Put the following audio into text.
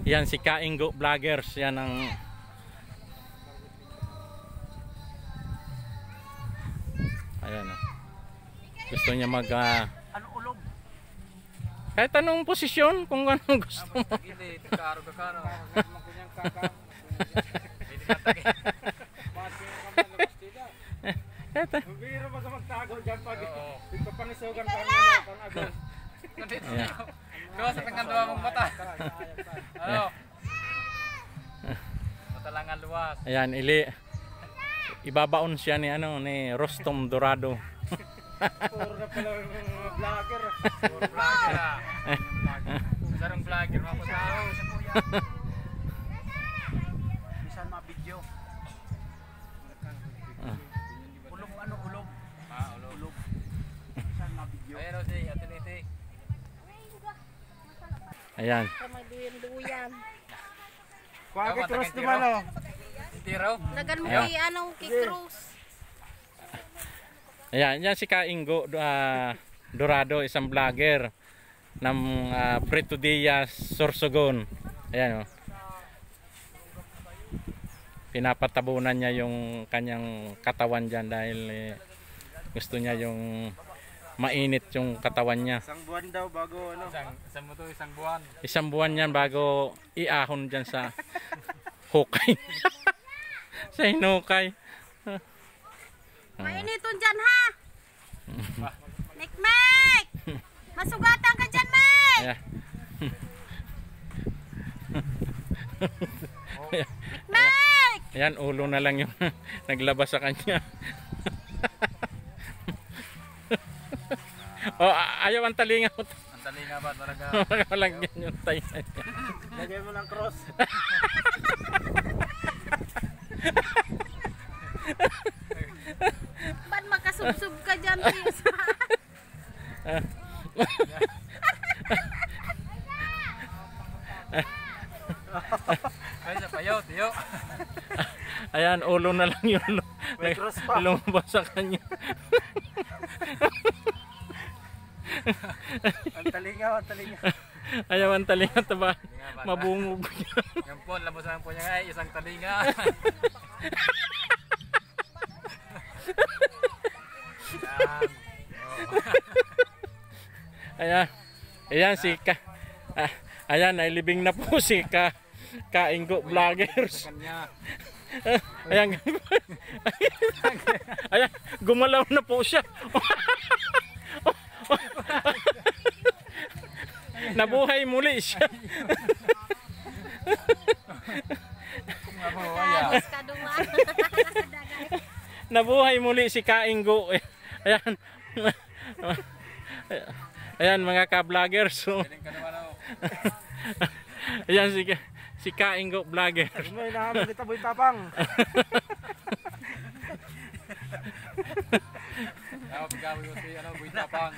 Yan si Kaingo Vloggers. Yan ang ayan o. Gusto niya mag Ano ulog? kahit anong posisyon kung anong gusto mo. Biro ba sa magtago dyan pag ipapangisugan pang agos. Gawa sa pangkanduwa mong mata. Ano? Matalangan luwas. Ayan, ibabaon siya ni Rostom Dorado. Puro na pala mga vlogger. Puro vlogger ah. Sarang vlogger mga tao. Bisan ma-video. Ulog ano ulog? Ah, ulog. Bisan ma-video. Ayan o si Atiniti. Ayan. Magduyan-duyan. Kuha kay Cruz naman o. Tiro. Lagan mo Ayan. kay Cruz. Ayan, yan si Kaingo Dorado, isang vlogger ng Prito Diaz, Sorsogon. Ayan o. Pinapatabunan niya yung kanyang katawan dyan dahil gusto niya yung mainit yung katawan niya. Isang buwan daw bago ano. Isang mo to, isang buwan. Isang buwan yan bago iahon dyan sa hukay. Sa hinukay. Mainiton dyan ha! Mek! Masugatan ka dyan, Mek! Ayan. Mek! Ayan, ulo na lang yung naglabas sa kanya. Oh, ayaw ang talinga mo. Ang talinga ba talaga? Walang yan yung tayo. Lagyan mo ng cross. Ba't makasubsub ka dyan, Pisa? Ay, sa payo, tiyo. Ayan, ulo na lang yung May cross pa. lumabas sa kanya. Ang talinga, ang talinga. Ayaw ang talinga, taba. Mabungog. Yung po, labasan po niya nga isang talinga. Yan. Ayan. Ayan si ayan, nailibing na po si Kaingo Vloggers. Sa kanya. Ayan. Ayan, gumalaw na po siya. Nabuhay muli siya. Kung nabuhay ah. Tapos ka duman. Nabuhay muli si Kaingo. Ayan. Ayan mga ka-vloggers. So, Galing ka naman ako. ayan si Kaingo Vloggers. May naman dito boy tapang. Ako pagkawin ko si Buitapang.